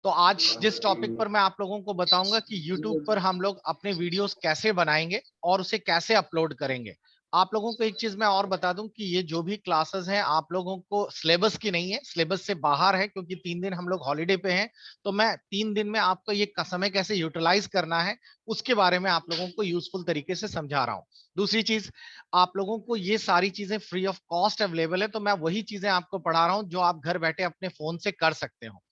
तो आज जिस टॉपिक पर मैं आप लोगों को बताऊंगा कि YouTube पर हम लोग अपने वीडियोस कैसे बनाएंगे और उसे कैसे अपलोड करेंगे। आप लोगों को एक चीज मैं और बता दूं कि ये जो भी क्लासेस हैं आप लोगों को सिलेबस की नहीं है, सिलेबस से बाहर है, क्योंकि 3 दिन हम लोग हॉलीडे पे हैं। तो मैं 3 दिन में आपको ये समय कैसे यूटिलाइज करना है उसके बारे में आप लोगों को यूजफुल तरीके से समझा रहा हूँ। दूसरी चीज, आप लोगों को ये सारी चीजें फ्री ऑफ कॉस्ट अवेलेबल है, तो मैं वही चीजें आपको पढ़ा रहा हूँ जो आप घर बैठे अपने फोन से कर सकते हो।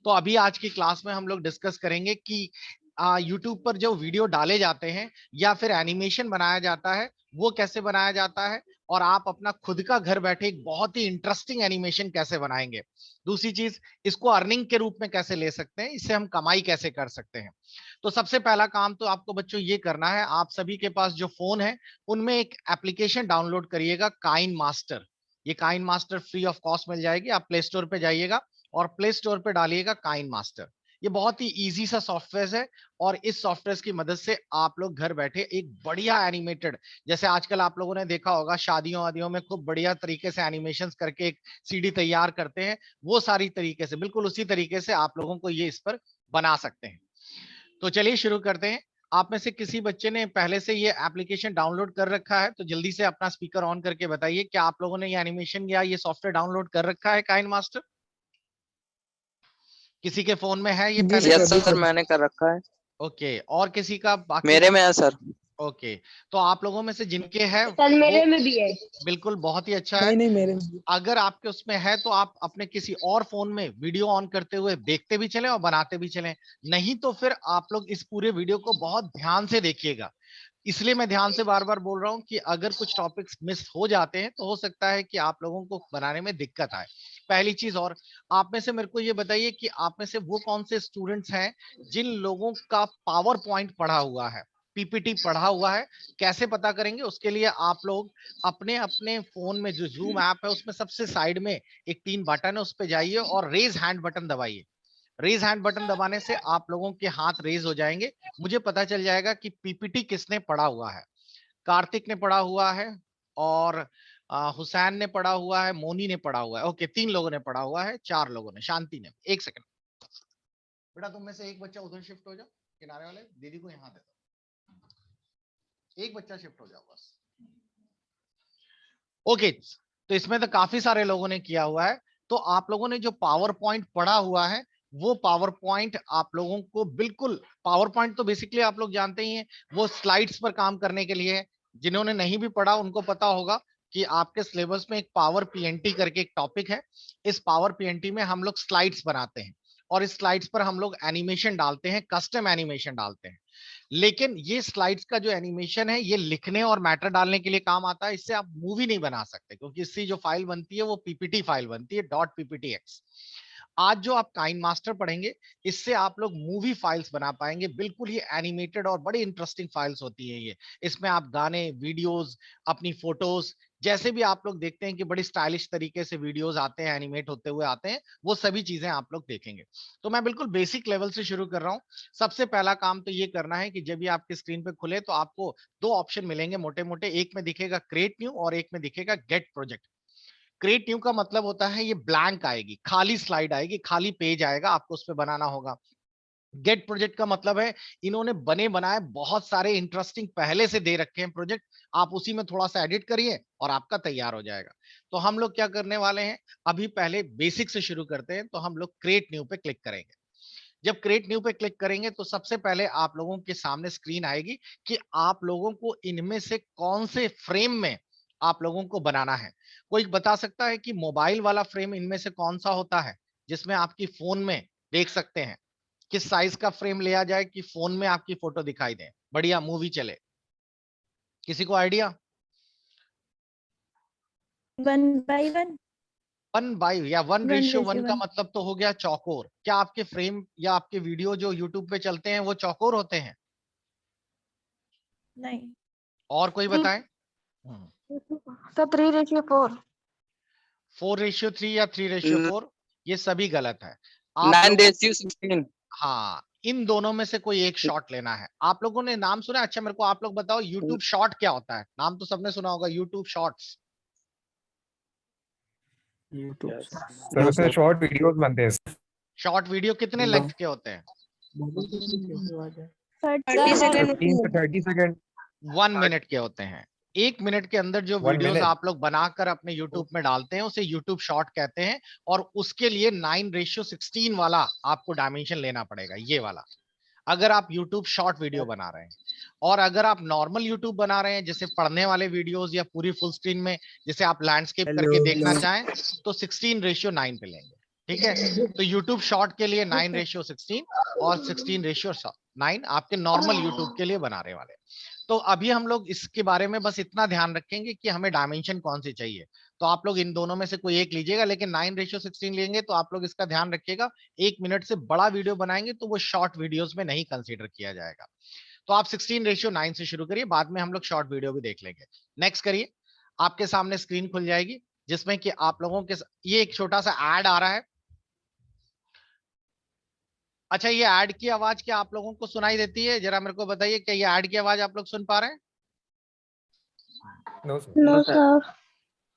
तो अभी आज की क्लास में हम लोग डिस्कस करेंगे कि यूट्यूब पर जो वीडियो डाले जाते हैं या फिर एनिमेशन बनाया जाता है वो कैसे बनाया जाता है, और आप अपना खुद का घर बैठे एक बहुत ही इंटरेस्टिंग एनिमेशन कैसे बनाएंगे। दूसरी चीज, इसको अर्निंग के रूप में कैसे ले सकते हैं, इससे हम कमाई कैसे कर सकते हैं। तो सबसे पहला काम तो आपको बच्चों ये करना है, आप सभी के पास जो फोन है उनमें एक एप्लीकेशन डाउनलोड करिएगा, काइन मास्टर। ये Kine Master free of cost मिल जाएगी, आप प्ले स्टोर पे जाइएगा और प्ले स्टोर पे डालिएगा काइन मास्टर। ये बहुत ही इजी सा सॉफ्टवेयर है और इस सॉफ्टवेयर की मदद से आप लोग घर बैठे एक बढ़िया एनिमेटेड, जैसे आजकल आप लोगों ने देखा होगा शादियों वादियों में खूब बढ़िया तरीके से एनिमेशंस करके एक सीडी तैयार करते हैं, वो सारी तरीके से बिल्कुल उसी तरीके से आप लोगों को ये इस पर बना सकते हैं। तो चलिए शुरू करते हैं। आप में से किसी बच्चे ने पहले से ये एप्लीकेशन डाउनलोड कर रखा है तो जल्दी से अपना स्पीकर ऑन करके बताइए, क्या आप लोगों ने ये एनिमेशन या ये सॉफ्टवेयर डाउनलोड कर रखा है काइन मास्टर? किसी के फोन में है ये जी पहले से? यस सर, मैंने कर रखा है। ओके, और किसी का बाकी मेरे लोग? में है सर। ओके, तो आप लोगों में से जिनके है सर वो मेरे में भी है। बिल्कुल बहुत ही अच्छा है। नहीं नहीं, मेरे में भी। अगर आपके उसमें है तो आप अपने किसी और फोन में वीडियो ऑन करते हुए देखते भी चलें और बनाते भी चलें। नहीं तो फिर आप लोग इस पूरे वीडियो को बहुत ध्यान से देखिएगा। इसलिए मैं ध्यान से बार बार बोल रहा हूं कि अगर कुछ टॉपिक्स मिस हो जाते हैं तो हो सकता है कि आप लोगों को बनाने में दिक्कत आए। पहली चीज, और आप में से मेरे को ये बताइए कि आप में से वो कौन से स्टूडेंट्स हैं जिन लोगों का पावर पॉइंट पढ़ा हुआ है, पीपीटी पढ़ा हुआ है। कैसे पता करेंगे उसके लिए, आप लोग अपने अपने फोन में जो जूम ऐप है उसमें सबसे साइड में एक 3 बटन है, उस पर जाइए और रेज हैंड बटन दबाइए। रेज हैंड बटन दबाने से आप लोगों के हाथ रेज हो जाएंगे, मुझे पता चल जाएगा कि पीपीटी किसने पढ़ा हुआ है। कार्तिक ने पढ़ा हुआ है, और हुसैन ने पढ़ा हुआ है, मोनी ने पढ़ा हुआ है। ओके, 3 लोगों ने पढ़ा हुआ है, 4 लोगों ने, शांति ने। एक सेकंड बेटा, तुम में से एक बच्चा उधर शिफ्ट हो जाओ, किनारे वाले दीदी को यहाँ दे दो, एक बच्चा शिफ्ट हो जाओ बस। ओके, तो इसमें तो काफी सारे लोगों ने किया हुआ है। तो आप लोगों ने जो पावर पॉइंट पढ़ा हुआ है वो पावर पॉइंट आप लोगों को बिल्कुल, पावर पॉइंट तो बेसिकली आप लोग जानते ही हैं, वो स्लाइड्स पर काम करने के लिए है। जिन्होंने नहीं भी पढ़ा उनको पता होगा कि आपके सिलेबस में एक पावर पीएनटी करके एक टॉपिक है। इस पावर पीएनटी में हम लोग स्लाइड्स बनाते हैं और इस स्लाइड्स पर हम लोग एनिमेशन डालते हैं, कस्टम एनिमेशन डालते हैं। लेकिन ये स्लाइड्स का जो एनिमेशन है ये लिखने और मैटर डालने के लिए काम आता है, इससे आप मूवी नहीं बना सकते, क्योंकि इससे जो फाइल बनती है वो पीपीटी फाइल बनती है, डॉट पीपीटीएक्स। आज जो आप काइन मास्टर पढ़ेंगे इससे आप लोग मूवी फाइल्स बना पाएंगे, बिल्कुल ये एनिमेटेड और बड़ी इंटरेस्टिंग फाइल्स होती है ये। इसमें आप गाने, वीडियोस, अपनी फोटोज, जैसे भी आप लोग देखते हैं कि बड़ी स्टाइलिश तरीके से वीडियोस आते हैं, एनिमेट होते हुए आते हैं, वो सभी चीजें आप लोग देखेंगे। तो मैं बिल्कुल बेसिक लेवल से शुरू कर रहा हूँ। सबसे पहला काम तो ये करना है कि जब भी आपकी स्क्रीन पे खुले तो आपको 2 ऑप्शन मिलेंगे मोटे मोटे, एक में दिखेगा क्रिएट न्यू और एक में दिखेगा गेट प्रोजेक्ट। क्रिएट न्यू का मतलब होता है ये ब्लैंक आएगी, खाली स्लाइड आएगी, खाली पेज आएगा, आपको उस पर बनाना होगा। गेट प्रोजेक्ट का मतलब है इन्होंने बने बनाए बहुत सारे इंटरेस्टिंग पहले से दे रखे हैं प्रोजेक्ट, आप उसी में थोड़ा सा एडिट करिए और आपका तैयार हो जाएगा। तो हम लोग क्या करने वाले हैं, अभी पहले बेसिक से शुरू करते हैं। तो हम लोग क्रिएट न्यू पे क्लिक करेंगे। जब क्रिएट न्यू पे क्लिक करेंगे तो सबसे पहले आप लोगों के सामने स्क्रीन आएगी कि आप लोगों को इनमें से कौन से फ्रेम में आप लोगों को बनाना है। कोई बता सकता है कि मोबाइल वाला फ्रेम इनमें से कौन सा होता है जिसमें आपकी फोन में देख सकते हैं? किस साइज का फ्रेम लिया जाए कि फोन में आपकी फोटो दिखाई दे, बढ़िया मूवी चले? किसी को आइडिया? 1:1। 1:1 या 1:1 का 1:1। मतलब तो हो गया चौकोर। क्या आपके फ्रेम या आपके वीडियो जो यूट्यूब पे चलते हैं वो चौकोर होते हैं? नहीं और कोई बताएं? तो 3:4। 4:3 या 3:4, ये सभी गलत है। आप लोगों, 9:16। हाँ, इन दोनों में से कोई एक शॉट लेना है। आप लोगों ने नाम सुना? अच्छा मेरे को आप लोग बताओ, यूट्यूब शॉर्ट क्या होता है? नाम तो सबने सुना होगा, यूट्यूब शॉर्ट्स। सर उसमें शॉर्ट वीडियोस बनते हैं। शॉर्ट वीडियो कितने लेंथ के होते हैं? 30 seconds. 15 से 30 सेकंड। 1 मिनट के होते हैं। 1 मिनट के अंदर जो 1 वीडियोस minute? आप लोग बनाकर अपने YouTube में डालते हैं उसे YouTube शॉर्ट कहते हैं, और उसके लिए 9:16 वाला आपको डायमेंशन लेना पड़ेगा, ये वाला, अगर आप YouTube शॉर्ट वीडियो बना रहे हैं। और अगर आप नॉर्मल YouTube बना रहे हैं, जैसे पढ़ने वाले वीडियोस या पूरी फुल स्क्रीन में, जैसे आप लैंडस्केप करके देखना चाहें, तो 16:9 पे लेंगे। ठीक है, तो YouTube शॉर्ट के लिए 9:16 और 16:9 आपके नॉर्मल YouTube के लिए बना रहे वाले। तो अभी हम लोग इसके बारे में बस इतना ध्यान रखेंगे कि हमें डायमेंशन कौन सी चाहिए। तो आप लोग इन दोनों में से कोई एक लीजिएगा, लेकिन 9:16 लेंगे तो आप लोग इसका ध्यान रखिएगा, 1 मिनट से बड़ा वीडियो बनाएंगे तो वो शॉर्ट वीडियोस में नहीं कंसीडर किया जाएगा। तो आप 16:9 से शुरू करिए, बाद में हम लोग शॉर्ट वीडियो भी देख लेंगे। नेक्स्ट करिए, आपके सामने स्क्रीन खुल जाएगी जिसमें कि आप लोगों के ये एक छोटा सा ऐड आ रहा है। अच्छा, ये ऐड की आवाज क्या आप लोगों को सुनाई देती है? जरा मेरे को बताइए, क्या ये ऐड की आवाज आप लोग सुन पा रहे हैं? No sir. No, sir.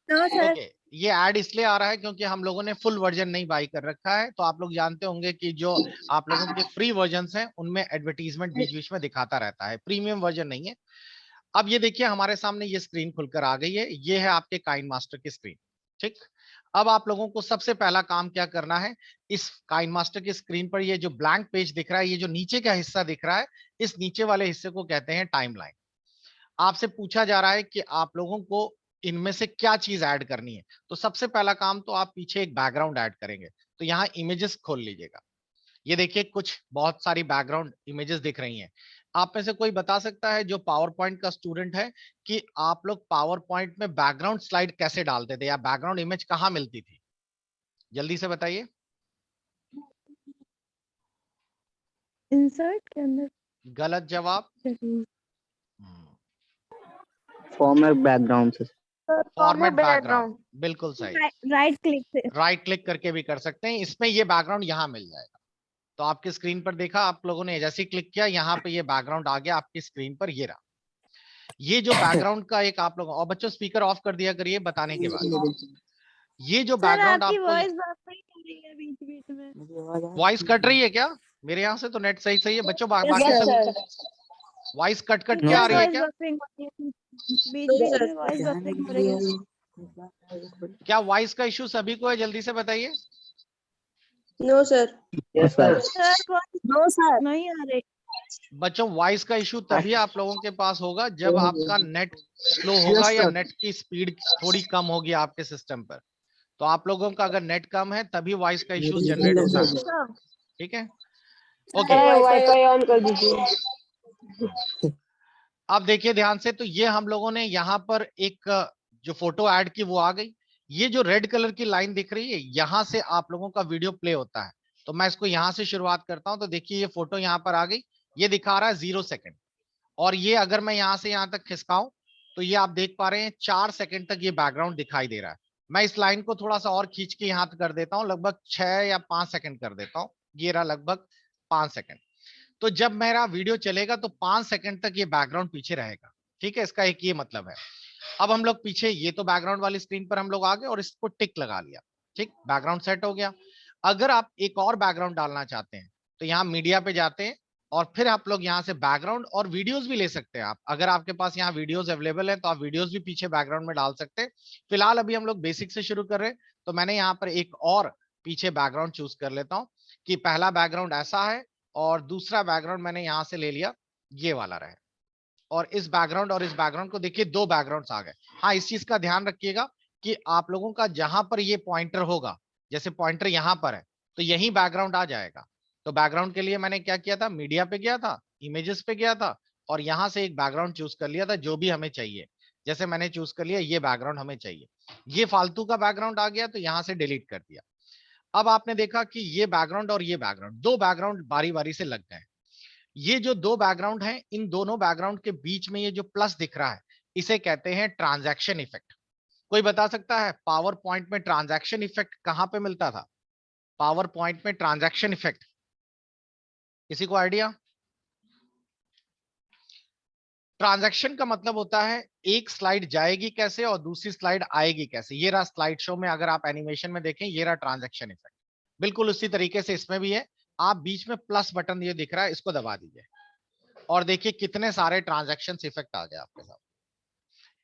No, sir. Okay, ये ऐड इसलिए आ रहा है क्योंकि हम लोगों ने फुल वर्जन नहीं बाई कर रखा है। तो आप लोग जानते होंगे कि जो आप लोगों के फ्री वर्जन हैं उनमें एडवर्टीजमेंट बीच बीच में दिखाता रहता है, प्रीमियम वर्जन नहीं है। अब ये देखिए, हमारे सामने ये स्क्रीन खुलकर आ गई है, ये है आपके काइन मास्टर की स्क्रीन। ठीक, अब आप लोगों को सबसे पहला काम क्या करना है, इस काइन मास्टर की स्क्रीन पर ये जो ब्लैंक पेज दिख रहा है, ये जो नीचे का हिस्सा दिख रहा है, इस नीचे वाले हिस्से को कहते हैं टाइमलाइन। आपसे पूछा जा रहा है कि आप लोगों को इनमें से क्या चीज ऐड करनी है। तो सबसे पहला काम तो आप पीछे एक बैकग्राउंड ऐड करेंगे। तो यहाँ इमेजेस खोल लीजिएगा, ये देखिए कुछ बहुत सारी बैकग्राउंड इमेजेस दिख रही हैं। आप में से कोई बता सकता है जो पावर पॉइंट का स्टूडेंट है कि आप लोग पावर पॉइंट में बैकग्राउंड स्लाइड कैसे डालते थे, या बैकग्राउंड इमेज कहाँ मिलती थी? जल्दी से बताइए। Insert के अंदर. गलत जवाब। फॉर्मेट बैकग्राउंड से। फॉर्मेट बैकग्राउंड, बिल्कुल सही। Right click से. राइट क्लिक करके भी कर सकते हैं, इसमें ये बैकग्राउंड यहाँ मिल जाएगा। तो आपकी स्क्रीन पर देखा आप लोगों ने, जैसे ही क्लिक किया यहाँ पे ये बैकग्राउंड आ गया आपकी स्क्रीन पर, ये रहा। ये जो बैकग्राउंड का एक आप लोगों, और बच्चों स्पीकर ऑफ कर दिया करिए बताने के बाद। ये जो सर बैकग्राउंड आपकी आपको, वॉइस नहीं आ रही है बीच बीच में. वॉइस कट रही है क्या? मेरे यहाँ से तो नेट सही सही है बच्चों, बाकी सब वॉइस कट कट क्या आ रही है क्या? बीच बीच में वॉइस बफरिंग हो रही है. क्या वॉइस का इश्यू सभी को है? जल्दी से बताइए। No sir. Yes sir. No sir नहीं आ रही. बच्चों वॉइस का इश्यू तभी आप लोगों के पास होगा जब आपका नेट स्लो होगा या नेट की स्पीड थोड़ी कम होगी आपके सिस्टम पर। तो आप लोगों का अगर नेट कम है तभी वॉइस का इश्यू जनरेट होता है। ठीक है, ओके। वाईफाई ऑन कर दीजिए। अब देखिए ध्यान से, तो ये हम लोगों ने यहाँ पर एक जो फोटो ऐड की वो आ गई। ये जो रेड कलर की लाइन दिख रही है, यहाँ से आप लोगों का वीडियो प्ले होता है। तो मैं इसको यहाँ से शुरुआत करता हूँ। तो देखिए ये फोटो यहाँ पर आ गई, ये दिखा रहा है 0 सेकंड। और ये अगर मैं यहाँ से यहाँ तक खिसकाऊं तो ये आप देख पा रहे हैं 4 सेकंड तक ये बैकग्राउंड दिखाई दे रहा है। मैं इस लाइन को थोड़ा सा और खींच के यहाँ कर देता हूँ, लगभग 6 या 5 सेकंड कर देता हूँ। ये रहा लगभग 5 सेकंड। तो जब मेरा वीडियो चलेगा तो 5 सेकंड तक ये बैकग्राउंड पीछे रहेगा। ठीक है, इसका एक ये मतलब है। अब हम लोग पीछे, ये तो बैकग्राउंड वाली स्क्रीन पर हम लोग आ गए और इसको टिक लगा लिया। ठीक, बैकग्राउंड सेट हो गया। अगर आप एक और बैकग्राउंड डालना चाहते हैं तो यहाँ मीडिया पे जाते हैं और फिर आप लोग यहाँ से बैकग्राउंड और वीडियोस भी ले सकते हैं। आप अगर आपके पास यहाँ वीडियोस अवेलेबल है तो आप वीडियोस भी पीछे बैकग्राउंड में डाल सकते हैं। फिलहाल अभी हम लोग बेसिक से शुरू कर रहे हैं, तो मैंने यहाँ पर एक और पीछे बैकग्राउंड चूज कर लेता हूँ कि पहला बैकग्राउंड ऐसा है और दूसरा बैकग्राउंड मैंने यहाँ से ले लिया, ये वाला रहे। और इस बैकग्राउंड को देखिए, 2 बैकग्राउंड्स आ गए। हाँ, इस चीज का ध्यान रखिएगा कि आप लोगों का जहां पर ये पॉइंटर होगा, जैसे पॉइंटर यहाँ पर है तो यही बैकग्राउंड आ जाएगा। तो बैकग्राउंड के लिए मैंने क्या किया था, मीडिया पे गया था, इमेजेस पे गया था और यहाँ से एक बैकग्राउंड चूज कर लिया था जो भी हमें चाहिए। जैसे मैंने चूज कर लिया, ये बैकग्राउंड हमें चाहिए, ये फालतू का बैकग्राउंड आ गया तो यहाँ से डिलीट कर दिया। अब आपने देखा कि ये बैकग्राउंड और ये बैकग्राउंड, 2 बैकग्राउंड बारी बारी से लग गए। ये जो 2 बैकग्राउंड हैं, इन दोनों बैकग्राउंड के बीच में ये जो प्लस दिख रहा है, इसे कहते हैं ट्रांजैक्शन इफेक्ट। कोई बता सकता है पावर पॉइंट में ट्रांजैक्शन इफेक्ट कहां पे मिलता था? पावर पॉइंट में ट्रांजैक्शन इफेक्ट, किसी को आइडिया? ट्रांजैक्शन का मतलब होता है एक स्लाइड जाएगी कैसे और दूसरी स्लाइड आएगी कैसे। ये रहा स्लाइड शो में, अगर आप एनिमेशन में देखें ये रहा ट्रांजैक्शन इफेक्ट। बिल्कुल उसी तरीके से इसमें भी है। आप बीच में प्लस बटन ये दिख रहा है, इसको दबा दीजिए और देखिए कितने सारे ट्रांजैक्शन इफेक्ट आ गए आपके साथ।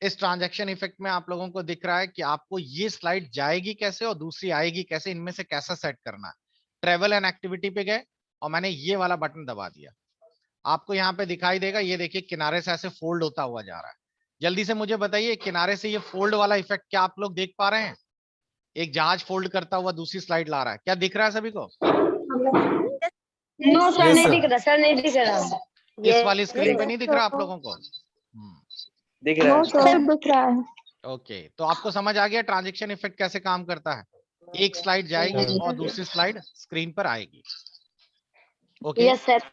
इस ट्रांजैक्शन इफेक्ट में आप लोगों को दिख रहा है कि आपको ये स्लाइड जाएगी कैसे और दूसरी आएगी कैसे, इनमें से कैसा सेट करना है। ट्रेवल एंड एक्टिविटी पे गए और मैंने ये वाला बटन दबा दिया, आपको यहाँ पे दिखाई देगा, ये देखिए किनारे से ऐसे फोल्ड होता हुआ जा रहा है। जल्दी से मुझे बताइए किनारे से ये फोल्ड वाला इफेक्ट क्या आप लोग देख पा रहे हैं? एक जहाज फोल्ड करता हुआ दूसरी स्लाइड ला रहा है, क्या दिख रहा है सभी को? नो सर, Yes, नहीं sir. दिख रहा सर, नहीं दिख रहा। इस वाली स्क्रीन पे नहीं दिख रहा आप लोगों को? दिख रहा है सर दिख रहा है। ओके, तो आपको समझ आ गया ट्रांजैक्शन इफेक्ट कैसे काम करता है। एक स्लाइड जाएगी और दूसरी स्लाइड स्क्रीन पर आएगी। Okay, yes sir.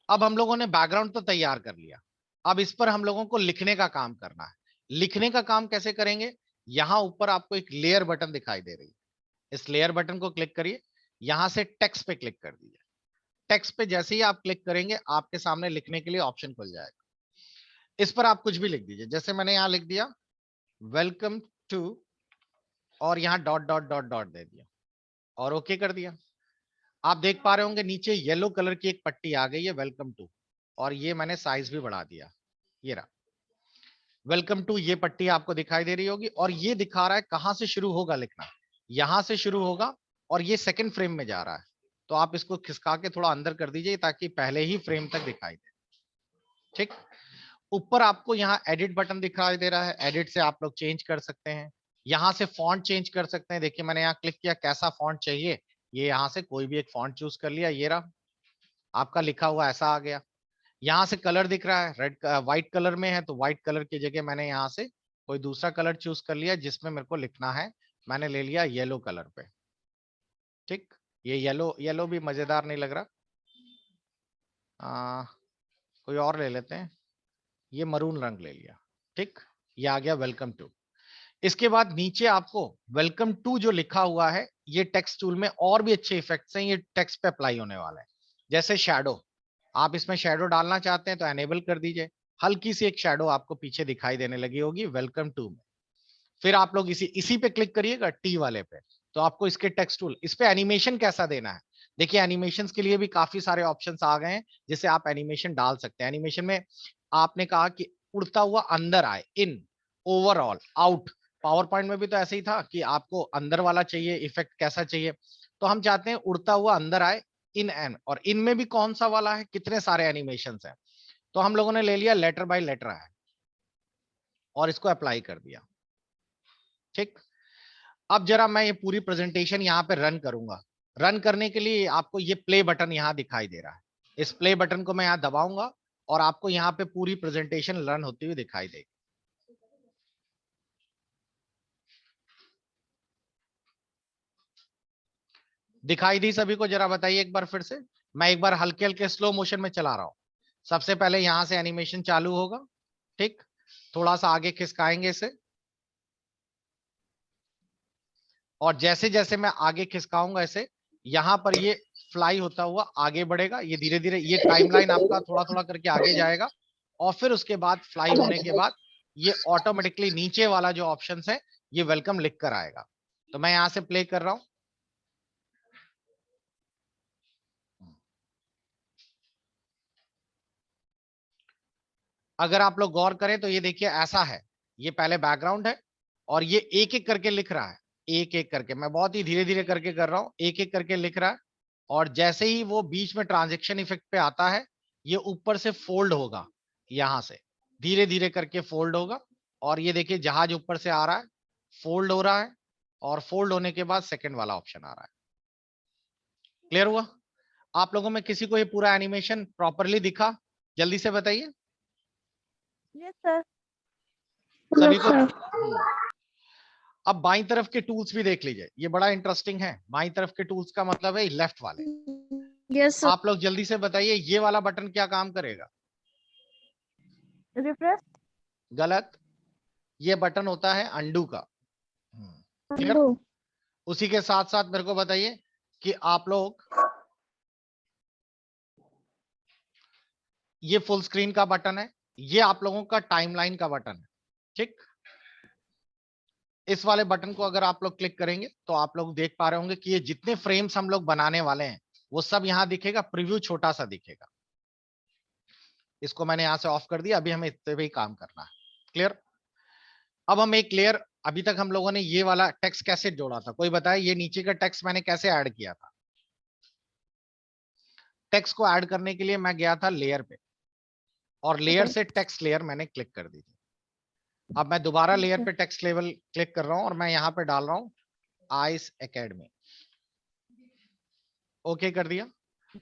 अब हम लोगों ने बैकग्राउंड तो तैयार कर लिया, अब इस पर हम लोगों को लिखने का काम करना है। लिखने का काम कैसे करेंगे? यहां ऊपर आपको एक लेयर बटन दिखाई दे रही है, इस लेयर बटन को क्लिक करिए, यहां से टेक्स्ट पे क्लिक कर दीजिए। टेक्स्ट पे जैसे ही आप क्लिक करेंगे आपके सामने लिखने के लिए ऑप्शन खुल जाएगा। इस पर आप कुछ भी लिख दीजिए, जैसे मैंने यहां लिख दिया वेलकम टू और यहां डॉट डॉट डॉट डॉट दे दिया और ओके कर दिया। आप देख पा रहे होंगे नीचे येलो कलर की एक पट्टी आ गई है वेलकम टू, और ये मैंने साइज भी बढ़ा दिया, ये रहा वेलकम टू, ये पट्टी आपको दिखाई दे रही होगी और ये दिखा रहा है कहां से शुरू होगा लिखना, यहां से शुरू होगा और ये सेकंड फ्रेम में जा रहा है। तो आप इसको खिसका के थोड़ा अंदर कर दीजिए ताकि पहले ही फ्रेम तक दिखाई दे। ठीक, ऊपर आपको यहाँ एडिट बटन दिखाई दे रहा है, एडिट से आप लोग चेंज कर सकते हैं, यहाँ से फॉन्ट चेंज कर सकते हैं। देखिए मैंने यहाँ क्लिक किया, कैसा फॉन्ट चाहिए, ये यहाँ से कोई भी एक फॉन्ट चूज कर लिया, ये रहा आपका लिखा हुआ ऐसा आ गया। यहाँ से कलर दिख रहा है, रेड व्हाइट कलर में है तो व्हाइट कलर की जगह मैंने यहाँ से कोई दूसरा कलर चूज कर लिया जिसमें मेरे को लिखना है, मैंने ले लिया येलो कलर पे। ठीक, ये येलो येलो भी मजेदार नहीं लग रहा, कोई और ले लेते हैं, ये मरून रंग ले लिया। ठीक, ये आ गया वेलकम टू। इसके बाद नीचे आपको वेलकम टू जो लिखा हुआ है, ये टेक्स्ट टूल में और भी अच्छे इफेक्ट्स हैं, ये टेक्स्ट पे अप्लाई होने वाला है। जैसे शैडो, आप इसमें शैडो डालना चाहते हैं तो एनेबल कर दीजिए, हल्की सी एक शैडो आपको पीछे दिखाई देने लगी होगी वेलकम टू में। फिर आप लोग इसी पे क्लिक करिएगा टी वाले पे, तो आपको इसके टेक्स्ट टूल, इस पे एनिमेशन कैसा देना है। देखिए एनिमेशंस के लिए भी काफी सारे ऑप्शंस आ गए हैं जिसे आप एनिमेशन डाल सकते हैं। एनिमेशन में आपने कहा कि उड़ता हुआ अंदर आए, इन, ओवरऑल, आउट। पावर पॉइंट में भी तो ऐसे ही था कि आपको अंदर वाला चाहिए, इफेक्ट कैसा चाहिए, तो हम चाहते हैं उड़ता हुआ अंदर आए, इन एन, और इनमें भी कौन सा वाला है, कितने सारे एनिमेशंस हैं, तो हम लोगों ने ले लिया लेटर बाय लेटर है और इसको अप्लाई कर दिया। ठीक, अब जरा मैं ये पूरी प्रेजेंटेशन यहाँ पे रन करूंगा। रन करने के लिए आपको ये प्ले बटन यहाँ दिखाई दे रहा है, इस प्ले बटन को मैं यहाँ दबाऊंगा और आपको यहाँ पे पूरी प्रेजेंटेशन रन होती हुई दिखाई देगी। दिखाई दी सभी को? जरा बताइए एक बार फिर से, मैं एक बार हल्के हल्के स्लो मोशन में चला रहा हूं। सबसे पहले यहां से एनिमेशन चालू होगा, ठीक, थोड़ा सा आगे खिसकाएंगे इसे, और जैसे जैसे मैं आगे खिसकाऊंगा इसे, यहां पर ये फ्लाई होता हुआ आगे बढ़ेगा, ये धीरे धीरे ये टाइमलाइन आपका थोड़ा थोड़ा करके आगे जाएगा, और फिर उसके बाद फ्लाई होने के बाद ये ऑटोमेटिकली नीचे वाला जो ऑप्शन है ये वेलकम लिख कर आएगा। तो मैं यहां से प्ले कर रहा हूं, अगर आप लोग गौर करें तो ये देखिए ऐसा है, ये पहले बैकग्राउंड है और ये एक एक करके लिख रहा है, एक एक करके, मैं बहुत ही धीरे धीरे करके कर रहा हूं, एक एक करके लिख रहा है, और जैसे ही वो बीच में ट्रांजैक्शन इफेक्ट पे आता है ये ऊपर से फोल्ड होगा, यहां से धीरे धीरे करके फोल्ड होगा, और ये देखिए जहाज ऊपर से आ रहा है, फोल्ड हो रहा है, और फोल्ड होने के बाद सेकंड वाला ऑप्शन आ रहा है। क्लियर हुआ? आप लोगों में किसी को ये पूरा एनिमेशन प्रॉपरली दिखा? जल्दी से बताइए। Yes sir. सभी को? अब बाईं तरफ के टूल्स भी देख लीजिए, ये बड़ा इंटरेस्टिंग है। बाईं तरफ के टूल्स का मतलब है लेफ्ट वाले। Yes sir. आप लोग जल्दी से बताइए ये वाला बटन क्या काम करेगा? रिफ्रेश। गलत, ये बटन होता है अंडू का। क्लियर? उसी के साथ साथ मेरे को बताइए कि आप लोग ये फुल स्क्रीन का बटन है, ये आप लोगों का टाइमलाइन का बटन है। ठीक, इस वाले बटन को अगर आप लोग क्लिक करेंगे तो आप लोग देख पा रहे होंगे कि ये जितने फ्रेम्स हम लोग बनाने वाले हैं वो सब यहां दिखेगा, प्रीव्यू छोटा सा दिखेगा। इसको मैंने यहां से ऑफ कर दिया, अभी हमें इतने पे ही काम करना है। क्लियर? अब हम एक क्लियर, अभी तक हम लोगों ने ये वाला टेक्स्ट कैसे जोड़ा था, कोई बताए ये नीचे का टेक्स्ट मैंने कैसे ऐड किया था? टेक्स्ट को ऐड करने के लिए मैं गया था लेयर पे, और लेयर से टेक्स्ट लेयर मैंने क्लिक कर दी थी। अब मैं दोबारा लेयर पे टेक्स्ट लेवल क्लिक कर रहा हूं और मैं यहां पे डाल रहा हूं आइस एकेडमी। ओके कर दिया।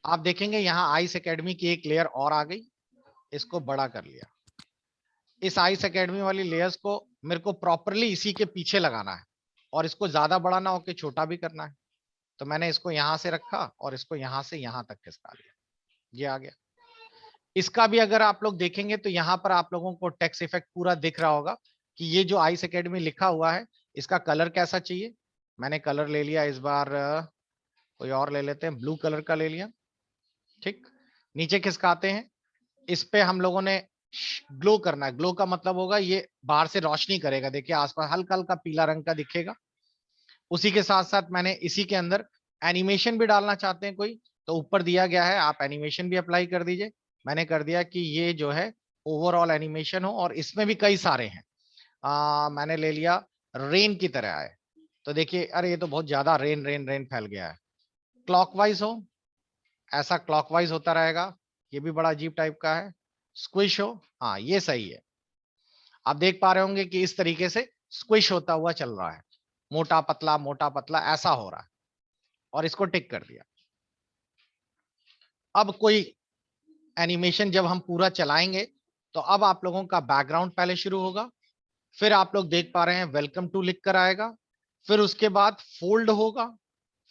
आप देखेंगे यहाँ आइस एकेडमी की एक लेयर और आ गई, इसको बड़ा कर लिया। इस आइस एकेडमी वाली लेयर्स को मेरे को प्रॉपरली इसी के पीछे लगाना है, और इसको ज्यादा बड़ा ना होके छोटा भी करना है। तो मैंने इसको यहां से रखा और इसको यहां से यहां तक खिसका लिया, ये आ गया। इसका भी अगर आप लोग देखेंगे तो यहाँ पर आप लोगों को टेक्स्ट इफेक्ट पूरा दिख रहा होगा कि ये जो आइस एकेडमी लिखा हुआ है इसका कलर कैसा चाहिए। मैंने कलर ले लिया, इस बार कोई और ले लेते हैं, ब्लू कलर का ले लिया। ठीक, नीचे खिसकाते हैं, इस पे हम लोगों ने ग्लो करना है। ग्लो का मतलब होगा ये बाहर से रोशनी करेगा, देखिए आसपास हल्का हल्का पीला रंग का दिखेगा। उसी के साथ साथ मैंने इसी के अंदर एनिमेशन भी डालना चाहते हैं कोई, तो ऊपर दिया गया है, आप एनिमेशन भी अप्लाई कर दीजिए। मैंने कर दिया कि ये जो है ओवरऑल एनिमेशन हो, और इसमें भी कई सारे हैं। मैंने ले लिया रेन की तरह आए, तो देखिए अरे ये तो बहुत ज्यादा रेन रेन रेन फैल गया है। क्लॉकवाइज हो, ऐसा क्लॉकवाइज होता रहेगा, ये भी बड़ा अजीब टाइप का है। स्क्विश हो, हाँ ये सही है। आप देख पा रहे होंगे कि इस तरीके से स्क्विश होता हुआ चल रहा है, मोटा पतला ऐसा हो रहा है, और इसको टिक कर दिया। अब कोई एनिमेशन जब हम पूरा चलाएंगे तो अब आप लोगों का बैकग्राउंड पहले शुरू होगा, फिर आप लोग देख पा रहे हैं वेलकम टू लिख कर आएगा, फिर उसके बाद फोल्ड होगा।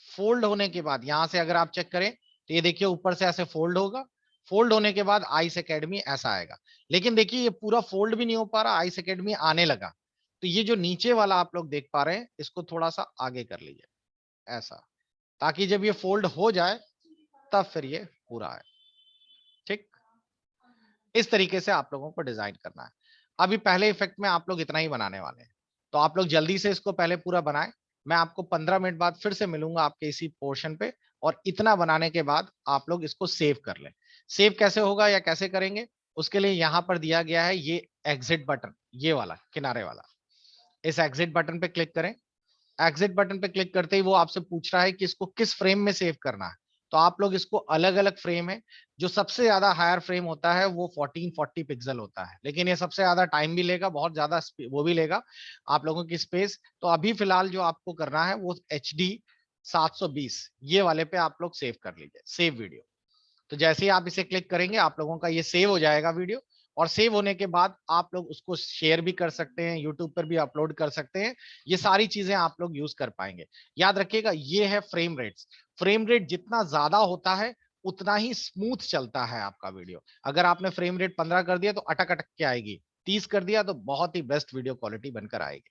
फोल्ड होने के बाद यहां से अगर आप चेक करें तो ये देखिए ऊपर से ऐसे फोल्ड होगा। फोल्ड होने के बाद आइस एकेडमी ऐसा आएगा, लेकिन देखिए ये पूरा फोल्ड भी नहीं हो पा रहा, आइस एकेडमी आने लगा। तो ये जो नीचे वाला आप लोग देख पा रहे हैं इसको थोड़ा सा आगे कर लीजिए ऐसा, ताकि जब ये फोल्ड हो जाए तब फिर ये पूरा है। ठीक, इस तरीके से आप लोगों को डिजाइन करना है। अभी पहले इफेक्ट में आप लोग इतना ही बनाने वाले हैं, तो आप लोग जल्दी से इसको पहले पूरा बनाएं। मैं आपको 15 मिनट बाद फिर से मिलूंगा आपके इसी पोर्शन पे, और इतना बनाने के बाद आप लोग इसको सेव कर लें। सेव कैसे होगा या कैसे करेंगे, उसके लिए यहाँ पर दिया गया है ये एग्जिट बटन, ये वाला किनारे वाला। इस एग्जिट बटन पे क्लिक करें। एग्जिट बटन पे क्लिक करते ही वो आपसे पूछ रहा है कि इसको किस फ्रेम में सेव करना है। तो आप लोग इसको अलग अलग फ्रेम है, जो सबसे ज्यादा हायर फ्रेम होता है वो 1440 पिक्सल होता है, लेकिन ये सबसे ज्यादा टाइम भी लेगा, बहुत ज्यादा वो भी लेगा आप लोगों की स्पेस। तो अभी फिलहाल जो आपको करना है वो HD 720 ये वाले पे आप लोग सेव कर लीजिए, सेव वीडियो। तो जैसे ही आप इसे क्लिक करेंगे आप लोगों का ये सेव हो जाएगा वीडियो, और सेव होने के बाद आप लोग उसको शेयर भी कर सकते हैं, यूट्यूब पर भी अपलोड कर सकते हैं। ये सारी चीजें आप लोग यूज कर पाएंगे। याद रखिएगा ये है फ्रेम रेट्स। फ्रेम रेट जितना ज्यादा होता है उतना ही स्मूथ चलता है आपका वीडियो। अगर आपने फ्रेम रेट 15 कर दिया तो अटक अटक के आएगी, 30 कर दिया तो बहुत ही बेस्ट वीडियो क्वालिटी बनकर आएगी।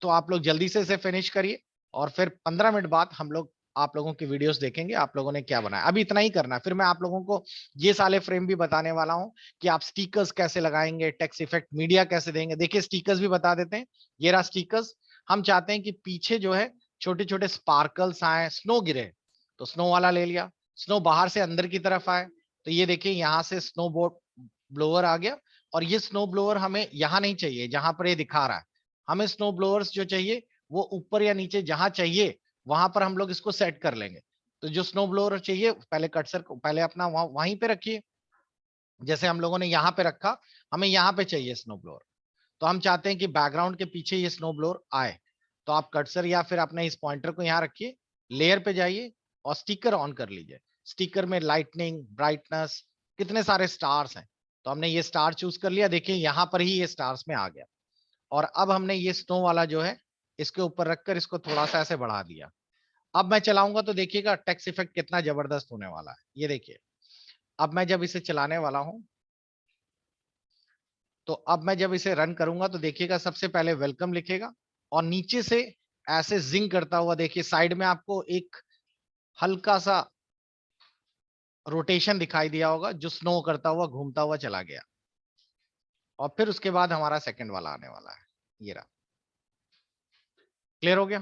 तो आप लोग जल्दी से इसे फिनिश करिए, और फिर 15 मिनट बाद हम लोग आप लोगों की वीडियोस देखेंगे आप लोगों ने क्या बनाया। अभी इतना ही करना है, फिर मैं आप लोगों को ये साले फ्रेम भी बताने वाला हूं कि आप स्टिकर्स कैसे लगाएंगे, टेक्स्ट इफेक्ट मीडिया कैसे देंगे। देखिए स्टिकर्स भी बता देते हैं, ये रहा स्टिकर्स। हम चाहते हैं कि पीछे जो है छोटे छोटे स्पार्कल्स आए, स्नो गिरे, तो स्नो वाला ले लिया। स्नो बाहर से अंदर की तरफ आए, तो ये देखिए यहाँ से स्नो बोर्ड ब्लोअर आ गया, और ये स्नो ब्लोअर हमें यहाँ नहीं चाहिए जहां पर ये दिखा रहा है। हमें स्नो ब्लोअर्स जो चाहिए वो ऊपर या नीचे जहां चाहिए वहां पर हम लोग इसको सेट कर लेंगे। तो जो स्नो ब्लोअर चाहिए पहले कर्सर को पहले अपना वहीं पे रखिए, जैसे हम लोगों ने यहाँ पे रखा, हमें यहाँ पे चाहिए स्नो ब्लोअर। तो हम चाहते हैं कि बैकग्राउंड के पीछे ये स्नो ब्लोअर आए, तो आप कर्सर या फिर अपने इस पॉइंटर को यहाँ रखिए, लेयर पे जाइए और स्टिकर ऑन कर लीजिए। स्टिकर में लाइटनिंग, ब्राइटनेस, कितने सारे स्टार्स हैं, तो हमने ये स्टार चूज कर लिया। देखिए यहाँ पर ही ये स्टार्स में आ गया, और अब हमने ये स्नो वाला जो है इसके ऊपर रखकर इसको थोड़ा सा ऐसे बढ़ा दिया। अब मैं चलाऊंगा तो देखिएगा टेक्स्ट इफेक्ट कितना जबरदस्त होने वाला है। ये देखिए अब मैं जब इसे चलाने वाला हूं, तो अब मैं जब इसे रन करूंगा तो देखिएगा सबसे पहले वेलकम लिखेगा, और नीचे से ऐसे जिंग करता हुआ देखिए साइड में आपको एक हल्का सा रोटेशन दिखाई दिया होगा, जो स्नो करता हुआ घूमता हुआ चला गया। और फिर उसके बाद हमारा सेकंड वाला आने वाला है, ये रहा। क्लियर हो गया?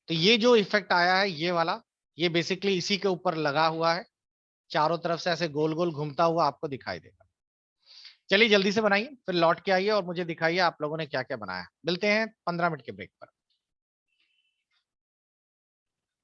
तो ये जो इफेक्ट आया है ये वाला, ये बेसिकली इसी के ऊपर लगा हुआ है, चारों तरफ से ऐसे गोल गोल घूमता हुआ आपको दिखाई देगा। चलिए जल्दी से बनाइए, फिर लौट के आइए और मुझे दिखाइए आप लोगों ने क्या क्या बनाया। मिलते हैं 15 मिनट के ब्रेक पर।